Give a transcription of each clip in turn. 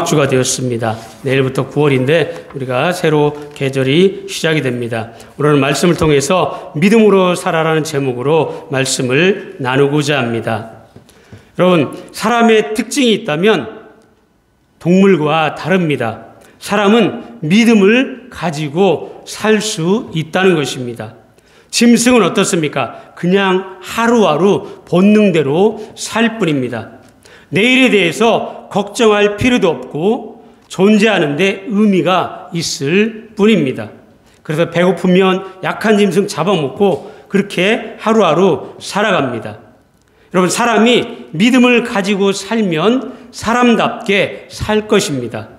주가 되었습니다. 내일부터 9월인데 우리가 새로 계절이 시작이 됩니다. 오늘 말씀을 통해서 믿음으로 살아라는 제목으로 말씀을 나누고자 합니다. 여러분, 사람의 특징이 있다면 동물과 다릅니다. 사람은 믿음을 가지고 살 수 있다는 것입니다. 짐승은 어떻습니까? 그냥 하루하루 본능대로 살 뿐입니다. 내일에 대해서 걱정할 필요도 없고 존재하는데 의미가 있을 뿐입니다. 그래서 배고프면 약한 짐승 잡아먹고 그렇게 하루하루 살아갑니다. 여러분, 사람이 믿음을 가지고 살면 사람답게 살 것입니다.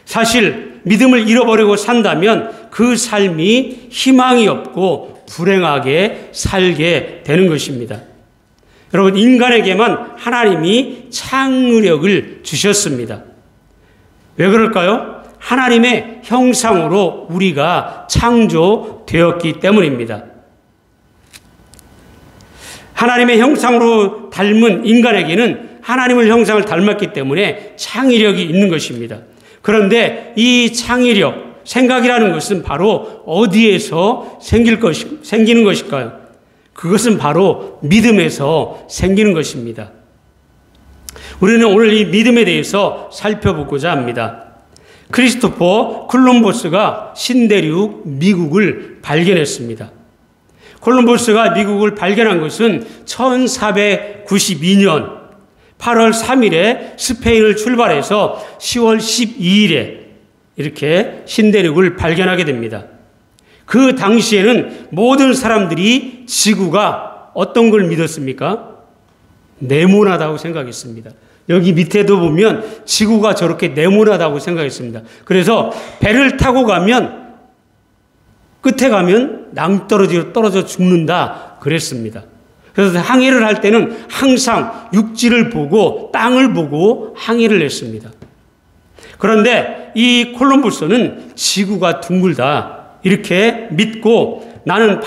사실 믿음을 잃어버리고 산다면 그 삶이 희망이 없고 불행하게 살게 되는 것입니다. 여러분, 인간에게만 하나님이 창의력을 주셨습니다. 왜 그럴까요? 하나님의 형상으로 우리가 창조되었기 때문입니다. 하나님의 형상으로 닮은 인간에게는 하나님의 형상을 닮았기 때문에 창의력이 있는 것입니다. 그런데 이 창의력, 생각이라는 것은 바로 어디에서 생기는 것일까요? 그것은 바로 믿음에서 생기는 것입니다. 우리는 오늘 이 믿음에 대해서 살펴보고자 합니다. 크리스토퍼 콜럼버스가 신대륙 미국을 발견했습니다. 콜럼버스가 미국을 발견한 것은 1492년 8월 3일에 스페인을 출발해서 10월 12일에 이렇게 신대륙을 발견하게 됩니다. 그 당시에는 모든 사람들이 지구가 어떤 걸 믿었습니까? 네모나다고 생각했습니다. 여기 밑에도 보면 지구가 저렇게 네모나다고 생각했습니다. 그래서 배를 타고 가면 끝에 가면 낭떠러지로 떨어져 죽는다 그랬습니다. 그래서 항해를 할 때는 항상 육지를 보고 땅을 보고 항해를 했습니다. 그런데 이 콜럼버스는 지구가 둥글다 이렇게 믿고 나는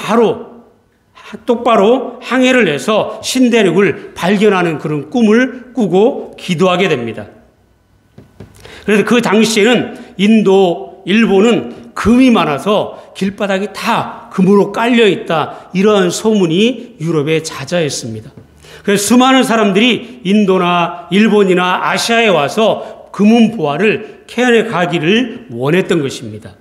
똑바로 항해를 해서 신대륙을 발견하는 그런 꿈을 꾸고 기도하게 됩니다. 그래서 그 당시에는 인도, 일본은 금이 많아서 길바닥이 다 금으로 깔려있다 이러한 소문이 유럽에 자자했습니다. 그래서 수많은 사람들이 인도나 일본이나 아시아에 와서 금은 보화를 캐내 가기를 원했던 것입니다.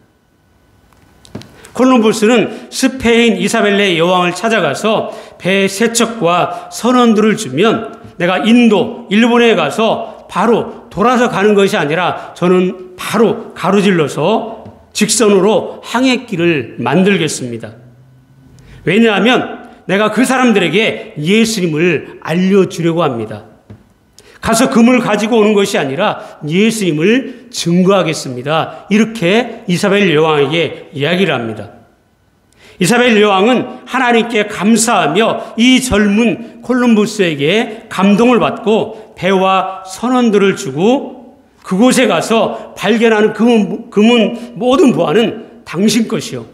콜럼버스는 스페인 이사벨레 여왕을 찾아가서 배 세척과 선원들을 주면 내가 인도, 일본에 가서 바로 돌아서 가는 것이 아니라 저는 바로 가로질러서 직선으로 항해길을 만들겠습니다. 왜냐하면 내가 그 사람들에게 예수님을 알려주려고 합니다. 가서 금을 가지고 오는 것이 아니라 예수님을 증거하겠습니다. 이렇게 이사벨 여왕에게 이야기를 합니다. 이사벨 여왕은 하나님께 감사하며 이 젊은 콜럼버스에게 감동을 받고 배와 선원들을 주고 그곳에 가서 발견하는 금은 모든 보화는 당신 것이요.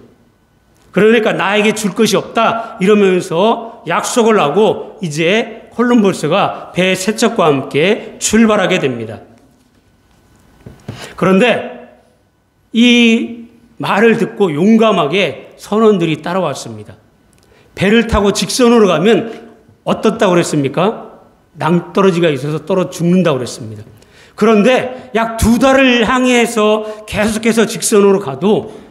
그러니까 나에게 줄 것이 없다 이러면서 약속을 하고 이제 콜럼버스가 배 세척과 함께 출발하게 됩니다. 그런데 이 말을 듣고 용감하게 선원들이 따라왔습니다. 배를 타고 직선으로 가면 어떻다고 그랬습니까? 낭떠러지가 있어서 떨어 죽는다고 그랬습니다. 그런데 약 2달을 항해해서 계속해서 직선으로 가도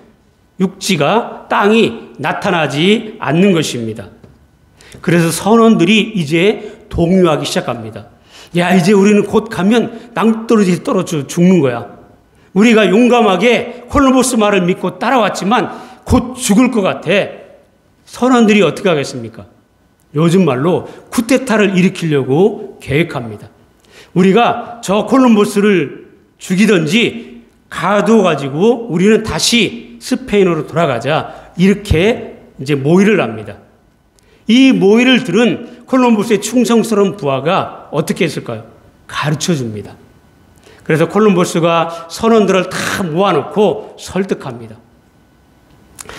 육지가 땅이 나타나지 않는 것입니다. 그래서 선원들이 이제 동요하기 시작합니다. 야, 이제 우리는 곧 가면 낭떠러지 떨어져 죽는 거야. 우리가 용감하게 콜럼버스 말을 믿고 따라왔지만 곧 죽을 것 같아. 선원들이 어떻게 하겠습니까? 요즘 말로 쿠데타를 일으키려고 계획합니다. 우리가 저 콜럼버스를 죽이든지 가둬가지고 우리는 다시 스페인으로 돌아가자. 이렇게 이제 모의를 합니다. 이 모의를 들은 콜럼버스의 충성스러운 부하가 어떻게 했을까요? 가르쳐 줍니다. 그래서 콜럼버스가 선원들을 다 모아놓고 설득합니다.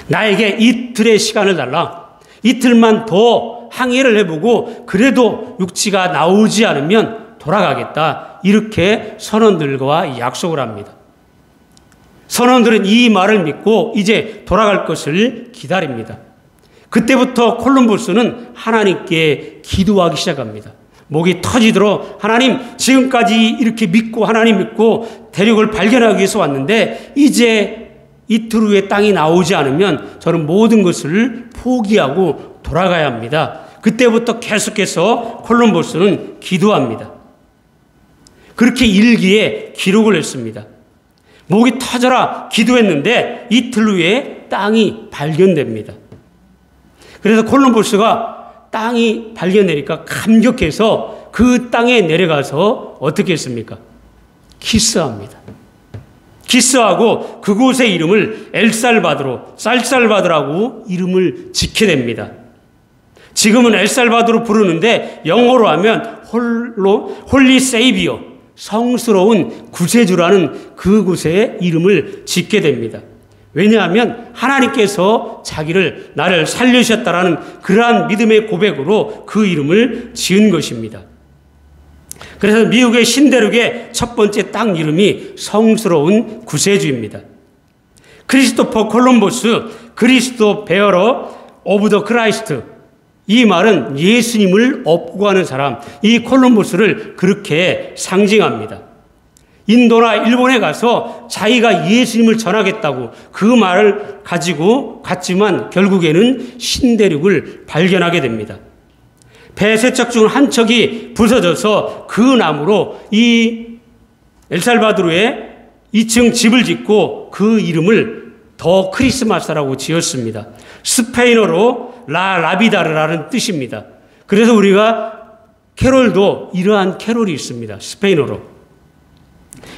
나에게 이틀의 시간을 달라. 이틀만 더 항해를 해보고 그래도 육지가 나오지 않으면 돌아가겠다. 이렇게 선원들과 약속을 합니다. 선원들은 이 말을 믿고 이제 돌아갈 것을 기다립니다. 그때부터 콜럼버스는 하나님께 기도하기 시작합니다. 목이 터지도록 하나님, 지금까지 이렇게 믿고 하나님 믿고 대륙을 발견하기 위해서 왔는데 이제 이틀 후에 땅이 나오지 않으면 저는 모든 것을 포기하고 돌아가야 합니다. 그때부터 계속해서 콜럼버스는 기도합니다. 그렇게 일기에 기록을 했습니다. 목이 터져라 기도했는데 이틀 후에 땅이 발견됩니다. 그래서 콜럼버스가 땅이 발견되니까 감격해서 그 땅에 내려가서 어떻게 했습니까? 키스합니다. 키스하고 그곳의 이름을 엘살바도로, 쌀쌀바도라고 이름을 짓게 됩니다. 지금은 엘살바도로 부르는데 영어로 하면 홀리 세이비어, 성스러운 구세주라는 그곳의 이름을 짓게 됩니다. 왜냐하면 하나님께서 나를 살려주셨다라는 그러한 믿음의 고백으로 그 이름을 지은 것입니다. 그래서 미국의 신대륙의 첫 번째 땅 이름이 성스러운 구세주입니다. 크리스토퍼 콜럼버스, 그리스도 베어러 오브 더 크라이스트, 이 말은 예수님을 업고 가는 사람, 이 콜럼버스를 그렇게 상징합니다. 인도나 일본에 가서 자기가 예수님을 전하겠다고 그 말을 가지고 갔지만 결국에는 신대륙을 발견하게 됩니다. 배 세 척 중 한 척이 부서져서 그 나무로 이 엘살바도르에 2층 집을 짓고 그 이름을 더 크리스마스라고 지었습니다. 스페인어로 라비다르라는 뜻입니다. 그래서 우리가 캐롤도 이러한 캐롤이 있습니다. 스페인어로.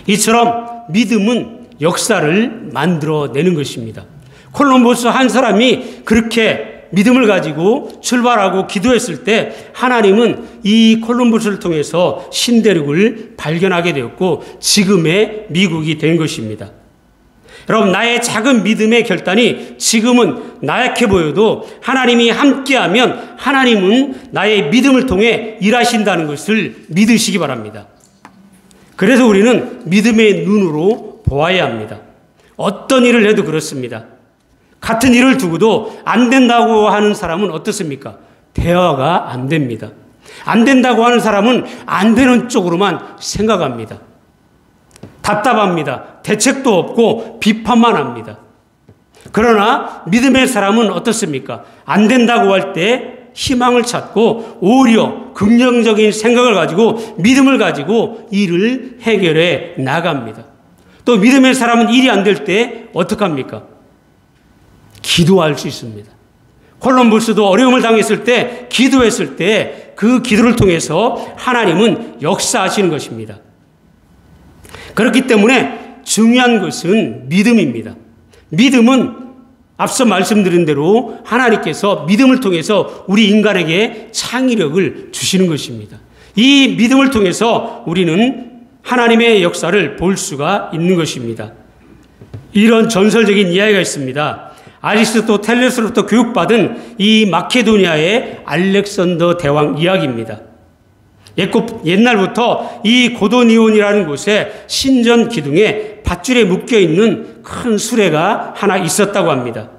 이처럼 믿음은 역사를 만들어내는 것입니다. 콜럼버스 한 사람이 그렇게 믿음을 가지고 출발하고 기도했을 때 하나님은 이 콜럼버스를 통해서 신대륙을 발견하게 되었고 지금의 미국이 된 것입니다. 여러분, 나의 작은 믿음의 결단이 지금은 나약해 보여도 하나님이 함께하면 하나님은 나의 믿음을 통해 일하신다는 것을 믿으시기 바랍니다. 그래서 우리는 믿음의 눈으로 보아야 합니다. 어떤 일을 해도 그렇습니다. 같은 일을 두고도 안 된다고 하는 사람은 어떻습니까? 대화가 안 됩니다. 안 된다고 하는 사람은 안 되는 쪽으로만 생각합니다. 답답합니다. 대책도 없고 비판만 합니다. 그러나 믿음의 사람은 어떻습니까? 안 된다고 할 때 희망을 찾고 오히려 긍정적인 생각을 가지고 믿음을 가지고 일을 해결해 나갑니다. 또 믿음의 사람은 일이 안 될 때 어떡합니까? 기도할 수 있습니다. 콜럼버스도 어려움을 당했을 때 기도했을 때 그 기도를 통해서 하나님은 역사하시는 것입니다. 그렇기 때문에 중요한 것은 믿음입니다. 믿음은 앞서 말씀드린 대로 하나님께서 믿음을 통해서 우리 인간에게 창의력을 주시는 것입니다. 이 믿음을 통해서 우리는 하나님의 역사를 볼 수가 있는 것입니다. 이런 전설적인 이야기가 있습니다. 아리스토텔레스로부터 교육받은 이 마케도니아의 알렉산더 대왕 이야기입니다. 옛날부터 이 고도니온이라는 곳에 신전 기둥에 밧줄에 묶여있는 큰 수레가 하나 있었다고 합니다.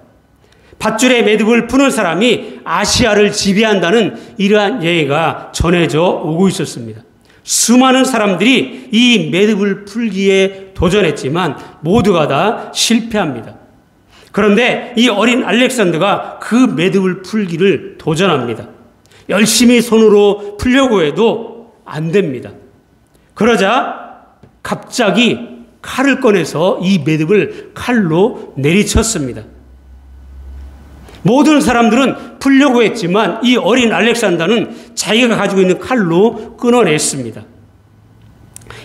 밧줄에 매듭을 푸는 사람이 아시아를 지배한다는 이러한 예가 전해져 오고 있었습니다. 수많은 사람들이 이 매듭을 풀기에 도전했지만 모두가 다 실패합니다. 그런데 이 어린 알렉산더가 그 매듭을 풀기를 도전합니다. 열심히 손으로 풀려고 해도 안 됩니다. 그러자 갑자기 칼을 꺼내서 이 매듭을 칼로 내리쳤습니다. 모든 사람들은 풀려고 했지만 이 어린 알렉산더는 자기가 가지고 있는 칼로 끊어냈습니다.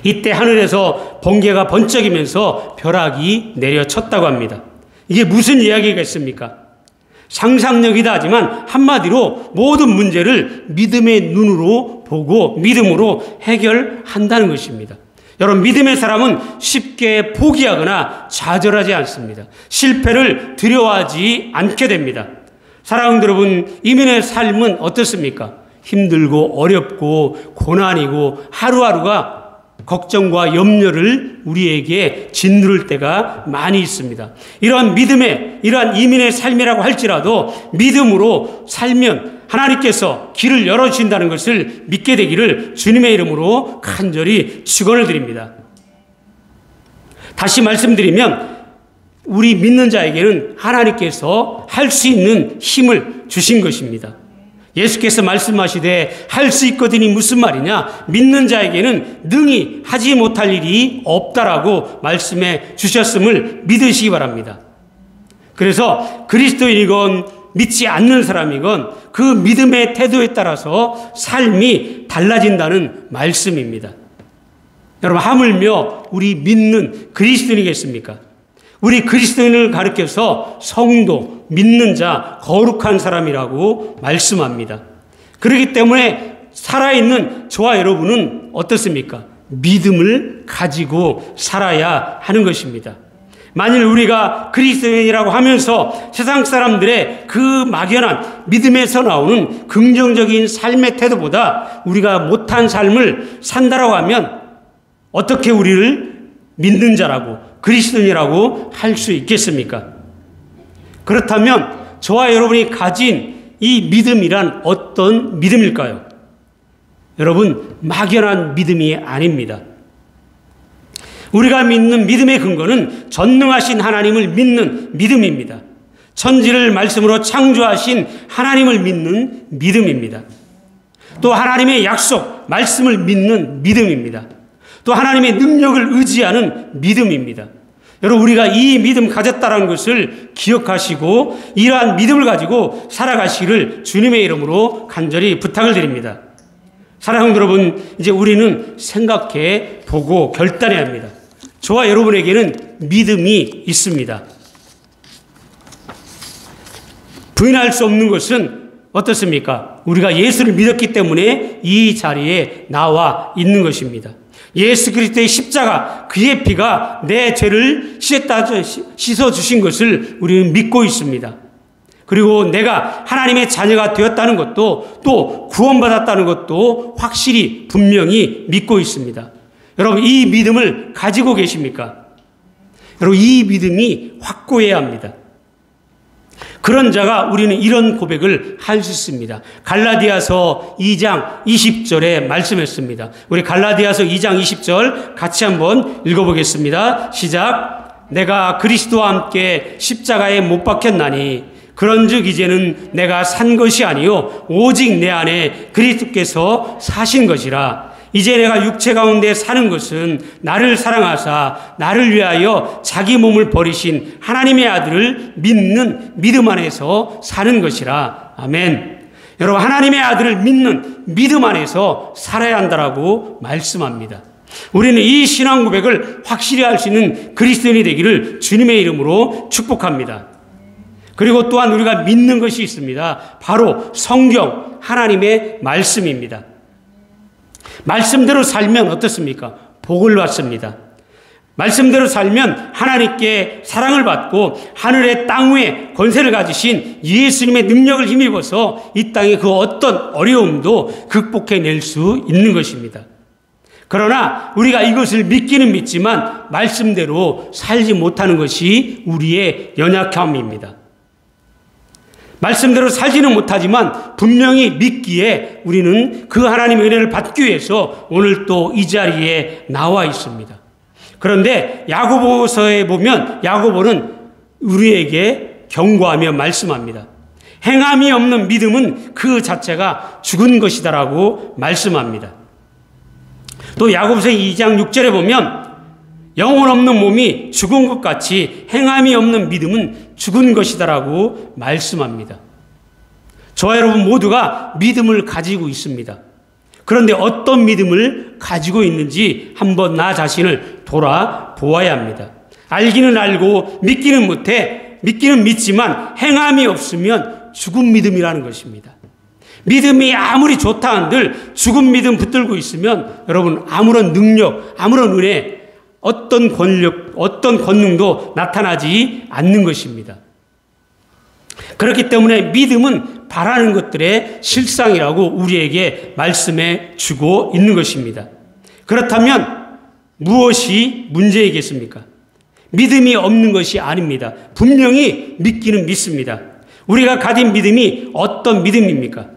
이때 하늘에서 번개가 번쩍이면서 벼락이 내려쳤다고 합니다. 이게 무슨 이야기가 있습니까? 상상력이다 하지만 한마디로 모든 문제를 믿음의 눈으로 보고 믿음으로 해결한다는 것입니다. 여러분, 믿음의 사람은 쉽게 포기하거나 좌절하지 않습니다. 실패를 두려워하지 않게 됩니다. 사랑하는 여러분, 이민의 삶은 어떻습니까? 힘들고 어렵고 고난이고 하루하루가 걱정과 염려를 우리에게 짓누를 때가 많이 있습니다. 이러한 이러한 이민의 삶이라고 할지라도 믿음으로 살면 하나님께서 길을 열어주신다는 것을 믿게 되기를 주님의 이름으로 간절히 축원을 드립니다. 다시 말씀드리면 우리 믿는 자에게는 하나님께서 할 수 있는 힘을 주신 것입니다. 예수께서 말씀하시되 할 수 있거든이 무슨 말이냐? 믿는 자에게는 능히 하지 못할 일이 없다라고 말씀해 주셨음을 믿으시기 바랍니다. 그래서 그리스도인이건 믿지 않는 사람이건 그 믿음의 태도에 따라서 삶이 달라진다는 말씀입니다. 여러분, 하물며 우리 믿는 그리스도인이겠습니까? 우리 그리스도인을 가리켜서 성도, 믿는 자, 거룩한 사람이라고 말씀합니다. 그렇기 때문에 살아있는 저와 여러분은 어떻습니까? 믿음을 가지고 살아야 하는 것입니다. 만일 우리가 그리스도인이라고 하면서 세상 사람들의 그 막연한 믿음에서 나오는 긍정적인 삶의 태도보다 우리가 못한 삶을 산다라고 하면 어떻게 우리를 믿는 자라고 그리스도인이라고 할 수 있겠습니까? 그렇다면 저와 여러분이 가진 이 믿음이란 어떤 믿음일까요? 여러분, 막연한 믿음이 아닙니다. 우리가 믿는 믿음의 근거는 전능하신 하나님을 믿는 믿음입니다. 천지를 말씀으로 창조하신 하나님을 믿는 믿음입니다. 또 하나님의 약속, 말씀을 믿는 믿음입니다. 또 하나님의 능력을 의지하는 믿음입니다. 여러분, 우리가 이 믿음 가졌다는 것을 기억하시고 이러한 믿음을 가지고 살아가시기를 주님의 이름으로 간절히 부탁을 드립니다. 사랑하는 여러분, 이제 우리는 생각해 보고 결단해야 합니다. 저와 여러분에게는 믿음이 있습니다. 부인할 수 없는 것은 어떻습니까? 우리가 예수를 믿었기 때문에 이 자리에 나와 있는 것입니다. 예수 그리스도의 십자가, 그의 피가 내 죄를 씻어주신 것을 우리는 믿고 있습니다. 그리고 내가 하나님의 자녀가 되었다는 것도 또 구원받았다는 것도 확실히 분명히 믿고 있습니다. 여러분, 이 믿음을 가지고 계십니까? 여러분, 이 믿음이 확고해야 합니다. 그런 자가 우리는 이런 고백을 할 수 있습니다. 갈라디아서 2장 20절에 말씀했습니다. 우리 갈라디아서 2장 20절 같이 한번 읽어보겠습니다. 시작. 내가 그리스도와 함께 십자가에 못 박혔나니 그런즉 이제는 내가 산 것이 아니요 오직 내 안에 그리스도께서 사신 것이라. 이제 내가 육체 가운데 사는 것은 나를 사랑하사 나를 위하여 자기 몸을 버리신 하나님의 아들을 믿는 믿음 안에서 사는 것이라. 아멘. 여러분, 하나님의 아들을 믿는 믿음 안에서 살아야 한다라고 말씀합니다. 우리는 이 신앙 고백을 확실히 할 수 있는 그리스도인이 되기를 주님의 이름으로 축복합니다. 그리고 또한 우리가 믿는 것이 있습니다. 바로 성경, 하나님의 말씀입니다. 말씀대로 살면 어떻습니까? 복을 받습니다. 말씀대로 살면 하나님께 사랑을 받고 하늘의 땅 위에 권세를 가지신 예수님의 능력을 힘입어서 이 땅의 그 어떤 어려움도 극복해낼 수 있는 것입니다. 그러나 우리가 이것을 믿기는 믿지만 말씀대로 살지 못하는 것이 우리의 연약함입니다. 말씀대로 살지는 못하지만 분명히 믿기에 우리는 그 하나님의 은혜를 받기 위해서 오늘 또 이 자리에 나와 있습니다. 그런데 야고보서에 보면 야고보는 우리에게 경고하며 말씀합니다. 행함이 없는 믿음은 그 자체가 죽은 것이다라고 말씀합니다. 또 야고보서 2장 6절에 보면 영혼 없는 몸이 죽은 것 같이 행함이 없는 믿음은 죽은 것이다라고 말씀합니다. 저와 여러분 모두가 믿음을 가지고 있습니다. 그런데 어떤 믿음을 가지고 있는지 한번 나 자신을 돌아보아야 합니다. 알기는 알고 믿기는 못해, 믿기는 믿지만 행함이 없으면 죽은 믿음이라는 것입니다. 믿음이 아무리 좋다 한들 죽은 믿음 붙들고 있으면 여러분 아무런 능력, 아무런 은혜, 어떤 권력, 어떤 권능도 나타나지 않는 것입니다. 그렇기 때문에 믿음은 바라는 것들의 실상이라고 우리에게 말씀해 주고 있는 것입니다. 그렇다면 무엇이 문제이겠습니까? 믿음이 없는 것이 아닙니다. 분명히 믿기는 믿습니다. 우리가 가진 믿음이 어떤 믿음입니까?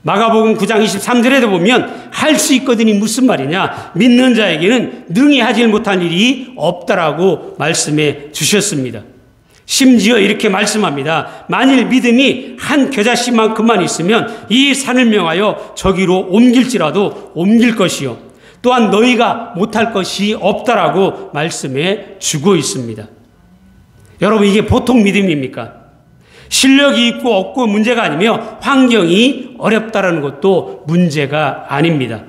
마가복음 9장 23절에도 보면 할 수 있거든이 무슨 말이냐? 믿는 자에게는 능히 하지 못한 일이 없다라고 말씀해 주셨습니다. 심지어 이렇게 말씀합니다. 만일 믿음이 한 겨자씨만큼만 있으면 이 산을 명하여 저기로 옮길지라도 옮길 것이요. 또한 너희가 못할 것이 없다라고 말씀해 주고 있습니다. 여러분, 이게 보통 믿음입니까? 실력이 있고 없고 문제가 아니며 환경이 어렵다라는 것도 문제가 아닙니다.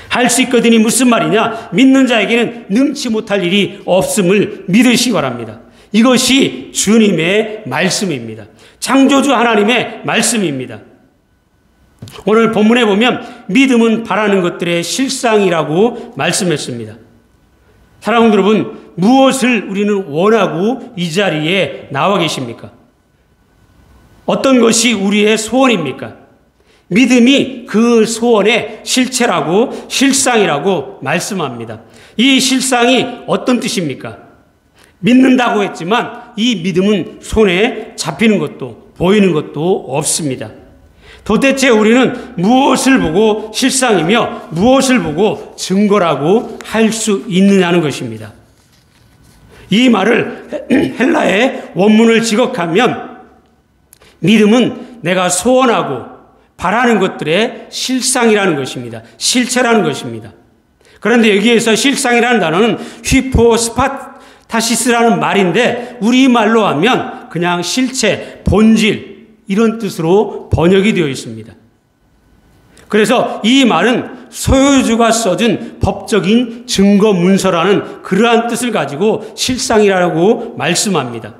할 수 있거든이 무슨 말이냐? 믿는 자에게는 능치 못할 일이 없음을 믿으시기 바랍니다. 이것이 주님의 말씀입니다. 창조주 하나님의 말씀입니다. 오늘 본문에 보면 믿음은 바라는 것들의 실상이라고 말씀했습니다. 사랑하는 여러분, 무엇을 우리는 원하고 이 자리에 나와 계십니까? 어떤 것이 우리의 소원입니까? 믿음이 그 소원의 실체라고 실상이라고 말씀합니다. 이 실상이 어떤 뜻입니까? 믿는다고 했지만 이 믿음은 손에 잡히는 것도 보이는 것도 없습니다. 도대체 우리는 무엇을 보고 실상이며 무엇을 보고 증거라고 할 수 있느냐는 것입니다. 이 말을 헬라의 원문을 지각하면 믿음은 내가 소원하고 바라는 것들의 실상이라는 것입니다. 실체라는 것입니다. 그런데 여기에서 실상이라는 단어는 휘포스파타시스라는 말인데 우리말로 하면 그냥 실체, 본질 이런 뜻으로 번역이 되어 있습니다. 그래서 이 말은 소유주가 써준 법적인 증거 문서라는 그러한 뜻을 가지고 실상이라고 말씀합니다.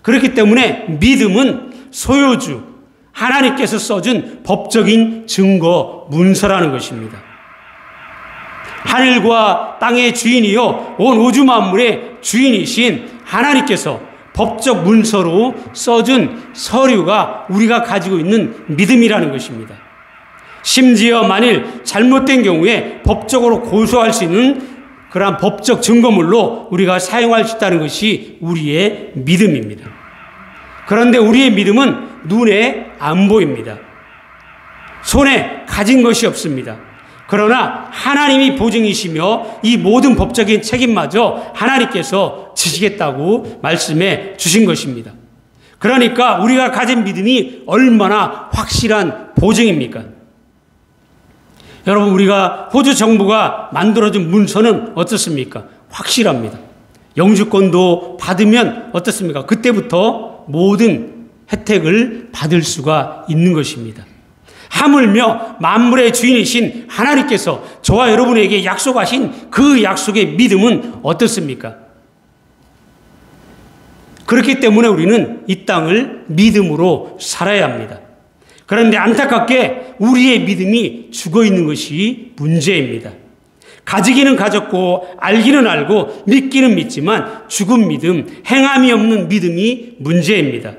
그렇기 때문에 믿음은 소유주, 하나님께서 써준 법적인 증거 문서라는 것입니다. 하늘과 땅의 주인이요 온 우주 만물의 주인이신 하나님께서 법적 문서로 써준 서류가 우리가 가지고 있는 믿음이라는 것입니다. 심지어 만일 잘못된 경우에 법적으로 고소할 수 있는 그러한 법적 증거물로 우리가 사용할 수 있다는 것이 우리의 믿음입니다. 그런데 우리의 믿음은 눈에 안 보입니다. 손에 가진 것이 없습니다. 그러나 하나님이 보증이시며 이 모든 법적인 책임마저 하나님께서 지시겠다고 말씀해 주신 것입니다. 그러니까 우리가 가진 믿음이 얼마나 확실한 보증입니까? 여러분, 우리가 호주 정부가 만들어준 문서는 어떻습니까? 확실합니다. 영주권도 받으면 어떻습니까? 그때부터 모든 혜택을 받을 수가 있는 것입니다. 하물며 만물의 주인이신 하나님께서 저와 여러분에게 약속하신 그 약속의 믿음은 어떻습니까? 그렇기 때문에 우리는 이 땅을 믿음으로 살아야 합니다. 그런데 안타깝게 우리의 믿음이 죽어 있는 것이 문제입니다. 가지기는 가졌고 알기는 알고 믿기는 믿지만 죽은 믿음, 행함이 없는 믿음이 문제입니다.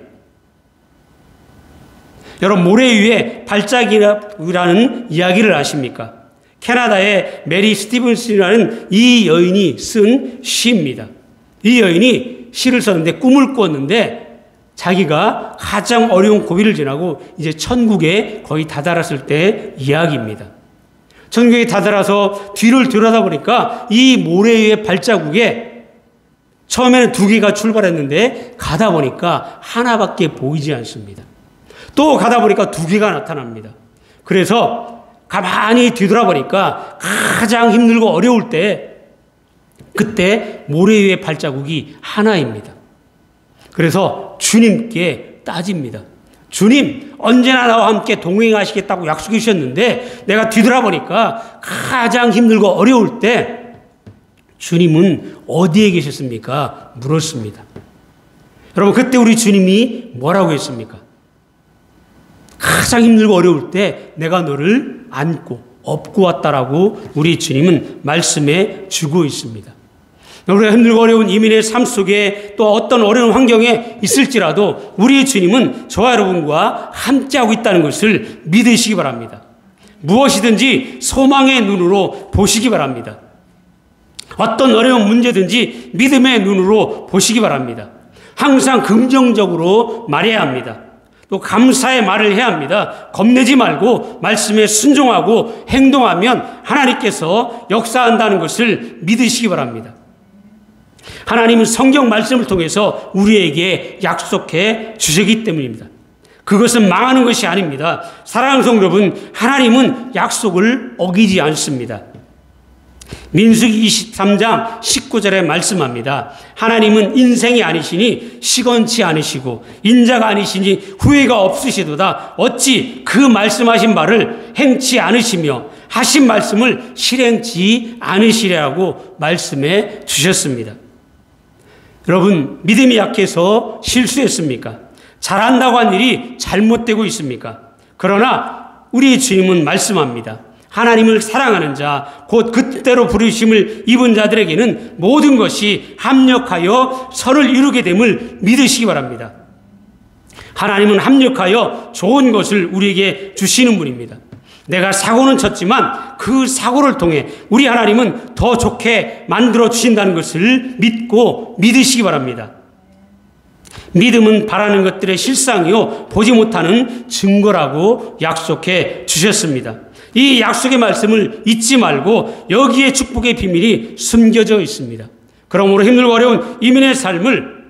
여러분, 모래 위에 발자국이라는 이야기를 아십니까? 캐나다의 메리 스티븐슨이라는 이 여인이 쓴 시입니다. 이 여인이 시를 썼는데 꿈을 꿨는데 자기가 가장 어려운 고비를 지나고 이제 천국에 거의 다다랐을 때 이야기입니다. 천국에 다다라서 뒤를 들여다보니까 이 모래 위의 발자국에 처음에는 2개가 출발했는데 가다 보니까 하나밖에 보이지 않습니다. 또 가다 보니까 2개가 나타납니다. 그래서 가만히 뒤돌아보니까 가장 힘들고 어려울 때 그때 모래 위의 발자국이 하나입니다. 그래서 주님께 따집니다. 주님, 언제나 나와 함께 동행하시겠다고 약속해 주셨는데 내가 뒤돌아보니까 가장 힘들고 어려울 때 주님은 어디에 계셨습니까? 물었습니다. 여러분, 그때 우리 주님이 뭐라고 했습니까? 가장 힘들고 어려울 때 내가 너를 안고 업고 왔다라고 우리 주님은 말씀해 주고 있습니다. 우리가 힘들고 어려운 이민의 삶 속에 또 어떤 어려운 환경에 있을지라도 우리 주님은 저와 여러분과 함께하고 있다는 것을 믿으시기 바랍니다. 무엇이든지 소망의 눈으로 보시기 바랍니다. 어떤 어려운 문제든지 믿음의 눈으로 보시기 바랍니다. 항상 긍정적으로 말해야 합니다. 또 감사의 말을 해야 합니다. 겁내지 말고 말씀에 순종하고 행동하면 하나님께서 역사한다는 것을 믿으시기 바랍니다. 하나님은 성경 말씀을 통해서 우리에게 약속해 주시기 때문입니다. 그것은 망하는 것이 아닙니다. 사랑하는 성도 여러분, 하나님은 약속을 어기지 않습니다. 민수기 23장 19절에 말씀합니다. 하나님은 인생이 아니시니 시건치 않으시고 인자가 아니시니 후회가 없으시도다. 어찌 그 말씀하신 바를 행치 않으시며 하신 말씀을 실행치 않으시려고 말씀해 주셨습니다. 여러분, 믿음이 약해서 실수했습니까? 잘한다고 한 일이 잘못되고 있습니까? 그러나 우리 주님은 말씀합니다. 하나님을 사랑하는 자, 곧 그때로 부르심을 입은 자들에게는 모든 것이 합력하여 선을 이루게 됨을 믿으시기 바랍니다. 하나님은 합력하여 좋은 것을 우리에게 주시는 분입니다. 내가 사고는 쳤지만 그 사고를 통해 우리 하나님은 더 좋게 만들어 주신다는 것을 믿고 믿으시기 바랍니다. 믿음은 바라는 것들의 실상이요 보지 못하는 증거라고 약속해 주셨습니다. 이 약속의 말씀을 잊지 말고 여기에 축복의 비밀이 숨겨져 있습니다. 그러므로 힘들고 어려운 이민의 삶을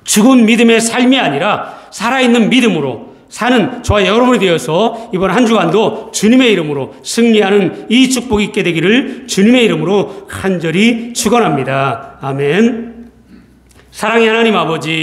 죽은 믿음의 삶이 아니라 살아있는 믿음으로 사는 저와 여러분이 되어서 이번 한 주간도 주님의 이름으로 승리하는 이 축복이 있게 되기를 주님의 이름으로 간절히 축원합니다. 아멘. 사랑의 하나님 아버지,